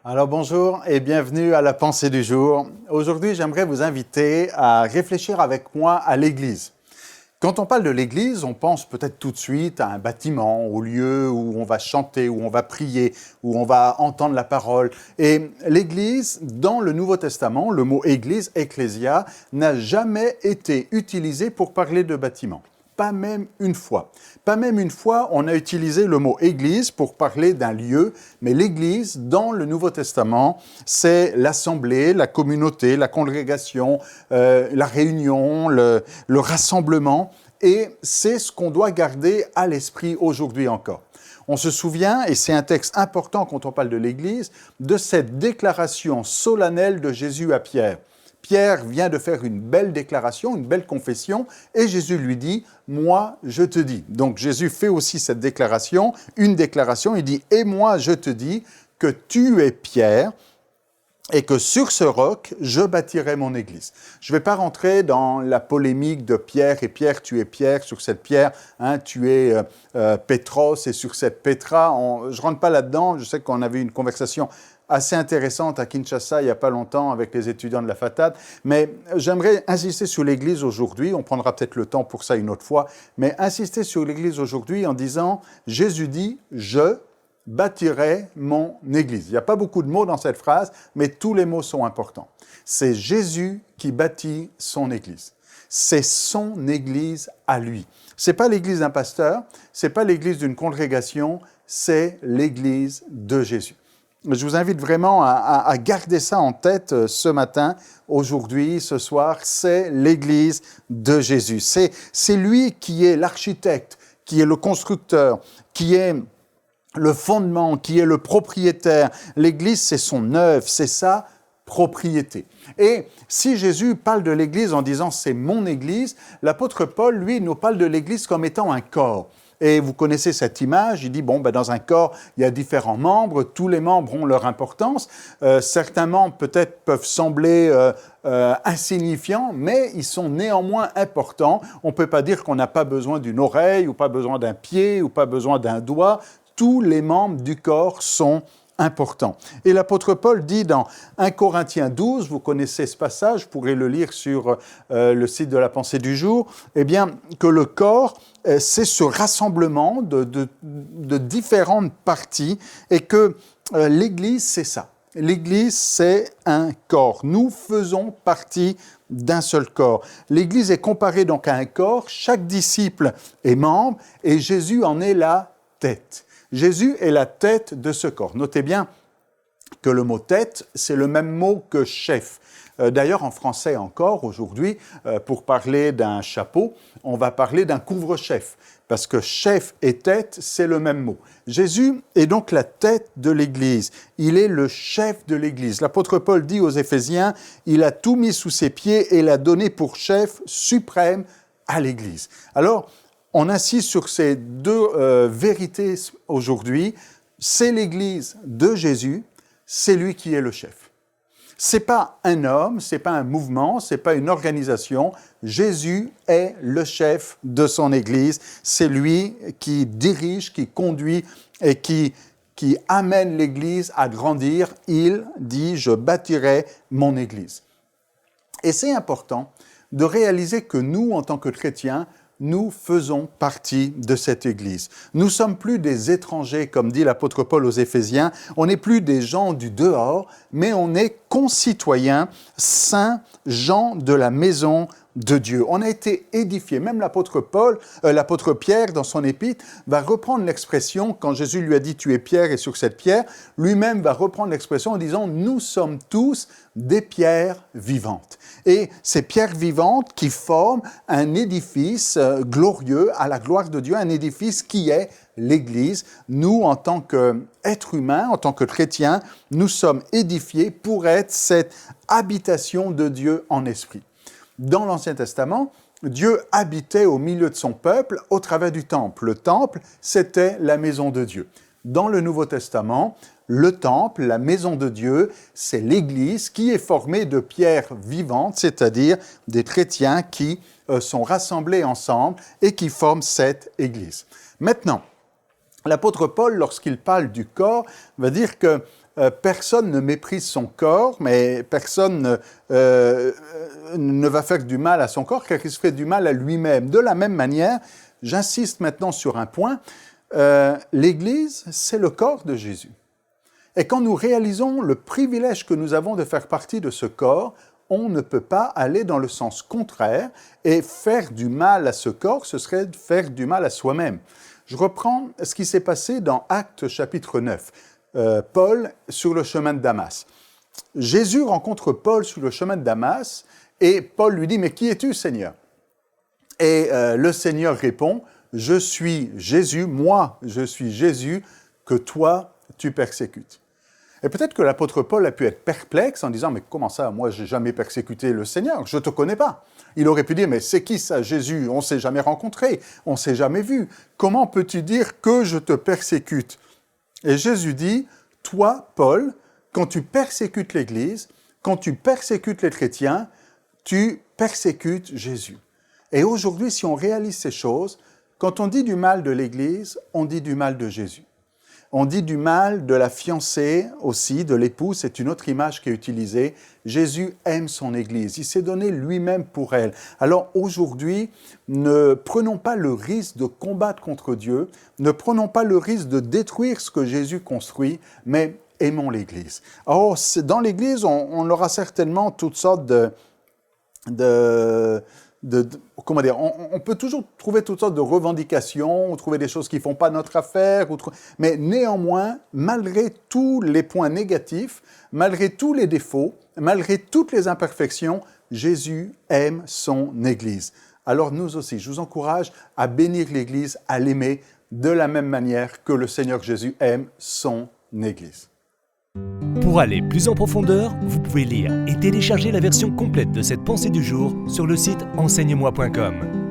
Alors bonjour et bienvenue à la pensée du jour. Aujourd'hui, j'aimerais vous inviter à réfléchir avec moi à l'Église. Quand on parle de l'Église, on pense peut-être tout de suite à un bâtiment, au lieu où on va chanter, où on va prier, où on va entendre la parole. Et l'Église, dans le Nouveau Testament, le mot Église, ecclésia, n'a jamais été utilisé pour parler de bâtiment. Pas même une fois. Pas même une fois, on a utilisé le mot Église pour parler d'un lieu, mais l'Église, dans le Nouveau Testament, c'est l'assemblée, la communauté, la congrégation, la réunion, le rassemblement, et c'est ce qu'on doit garder à l'esprit aujourd'hui encore. On se souvient, et c'est un texte important quand on parle de l'Église, de cette déclaration solennelle de Jésus à Pierre. Pierre vient de faire une belle déclaration, une belle confession, et Jésus lui dit « Moi, je te dis ». Donc Jésus fait aussi cette déclaration, une déclaration, il dit « Et moi, je te dis que tu es Pierre, et que sur ce roc, je bâtirai mon église. » Je ne vais pas rentrer dans la polémique de Pierre, et Pierre, tu es Pierre, sur cette pierre, tu es Pétros, et sur cette Pétra. Je ne rentre pas là-dedans, je sais qu'on avait une conversation assez intéressante à Kinshasa il n'y a pas longtemps avec les étudiants de la FATAD, mais j'aimerais insister sur l'Église aujourd'hui, on prendra peut-être le temps pour ça une autre fois, mais insister sur l'Église aujourd'hui en disant « Jésus dit « Je bâtirai mon Église ». Il n'y a pas beaucoup de mots dans cette phrase, mais tous les mots sont importants. C'est Jésus qui bâtit son Église. C'est son Église à lui. Ce n'est pas l'Église d'un pasteur, ce n'est pas l'Église d'une congrégation, c'est l'Église de Jésus. Je vous invite vraiment à garder ça en tête ce matin, aujourd'hui, ce soir. C'est l'Église de Jésus. C'est lui qui est l'architecte, qui est le constructeur, qui est le fondement, qui est le propriétaire. L'Église, c'est son œuvre, c'est sa propriété. Et si Jésus parle de l'Église en disant « c'est mon Église », l'apôtre Paul, lui, nous parle de l'Église comme étant un corps. Et vous connaissez cette image, il dit, dans un corps, il y a différents membres, tous les membres ont leur importance. Certains membres peut-être peuvent sembler insignifiants, mais ils sont néanmoins importants. On ne peut pas dire qu'on n'a pas besoin d'une oreille, ou pas besoin d'un pied, ou pas besoin d'un doigt. Tous les membres du corps sont importants. Et l'apôtre Paul dit dans 1 Corinthiens 12, vous connaissez ce passage, vous pourrez le lire sur le site de la pensée du jour, eh bien, que le corps, c'est ce rassemblement de différentes parties et que l'Église, c'est ça. L'Église, c'est un corps. Nous faisons partie d'un seul corps. L'Église est comparée donc à un corps. Chaque disciple est membre et Jésus en est la tête. Jésus est la tête de ce corps. Notez bien que le mot « tête », c'est le même mot que « chef ». D'ailleurs, en français encore, aujourd'hui, pour parler d'un chapeau, on va parler d'un couvre-chef, parce que chef et tête, c'est le même mot. Jésus est donc la tête de l'Église. Il est le chef de l'Église. L'apôtre Paul dit aux Éphésiens, « Il a tout mis sous ses pieds et l'a donné pour chef suprême à l'Église. » Alors, on insiste sur ces deux vérités aujourd'hui. C'est l'Église de Jésus, c'est lui qui est le chef. Ce n'est pas un homme, ce n'est pas un mouvement, ce n'est pas une organisation. Jésus est le chef de son Église. C'est lui qui dirige, qui conduit et qui amène l'Église à grandir. Il dit « Je bâtirai mon Église ». Et c'est important de réaliser que nous, en tant que chrétiens, nous faisons partie de cette Église. Nous ne sommes plus des étrangers, comme dit l'apôtre Paul aux Éphésiens. On n'est plus des gens du dehors, mais on est concitoyens, saints, gens de la maison de Dieu. On a été édifiés. Même l'apôtre Pierre, dans son épître, va reprendre l'expression, quand Jésus lui a dit « Tu es Pierre et sur cette pierre », lui-même va reprendre l'expression en disant « Nous sommes tous des pierres vivantes ». Et ces pierres vivantes qui forment un édifice glorieux à la gloire de Dieu, un édifice qui est l'Église. Nous, en tant qu'êtres humains, en tant que chrétiens, nous sommes édifiés pour être cette habitation de Dieu en esprit. Dans l'Ancien Testament, Dieu habitait au milieu de son peuple au travers du temple. Le temple, c'était la maison de Dieu. Dans le Nouveau Testament, le temple, la maison de Dieu, c'est l'Église qui est formée de pierres vivantes, c'est-à-dire des chrétiens qui sont rassemblés ensemble et qui forment cette Église. Maintenant, L'apôtre Paul, lorsqu'il parle du corps, va dire que personne ne méprise son corps, mais personne ne va faire du mal à son corps, car il se fait du mal à lui-même. De la même manière, j'insiste maintenant sur un point, l'Église, c'est le corps de Jésus. Et quand nous réalisons le privilège que nous avons de faire partie de ce corps, on ne peut pas aller dans le sens contraire et faire du mal à ce corps, ce serait faire du mal à soi-même. Je reprends ce qui s'est passé dans Actes chapitre 9. Paul sur le chemin de Damas. Jésus rencontre Paul sur le chemin de Damas et Paul lui dit « Mais qui es-tu, Seigneur ?» Et le Seigneur répond « Je suis Jésus, moi je suis Jésus que toi tu persécutes. » Et peut-être que l'apôtre Paul a pu être perplexe en disant « Mais comment ça, moi j'ai jamais persécuté le Seigneur, je ne te connais pas. » Il aurait pu dire « Mais c'est qui ça, Jésus? On ne s'est jamais rencontré, on ne s'est jamais vu. Comment peux-tu dire que je te persécute ?» Et Jésus dit « Toi, Paul, quand tu persécutes l'Église, quand tu persécutes les chrétiens, tu persécutes Jésus. » Et aujourd'hui, si on réalise ces choses, quand on dit du mal de l'Église, on dit du mal de Jésus. On dit du mal de la fiancée aussi, de l'époux, c'est une autre image qui est utilisée. Jésus aime son Église, il s'est donné lui-même pour elle. Alors aujourd'hui, ne prenons pas le risque de combattre contre Dieu, ne prenons pas le risque de détruire ce que Jésus construit, mais aimons l'Église. Alors dans l'Église, on aura certainement toutes sortes comment dire, on peut toujours trouver toutes sortes de revendications, ou trouver des choses qui ne font pas notre affaire, mais néanmoins, malgré tous les points négatifs, malgré tous les défauts, malgré toutes les imperfections, Jésus aime son Église. Alors nous aussi, je vous encourage à bénir l'Église, à l'aimer de la même manière que le Seigneur Jésus aime son Église. Pour aller plus en profondeur, vous pouvez lire et télécharger la version complète de cette pensée du jour sur le site enseigne-moi.com.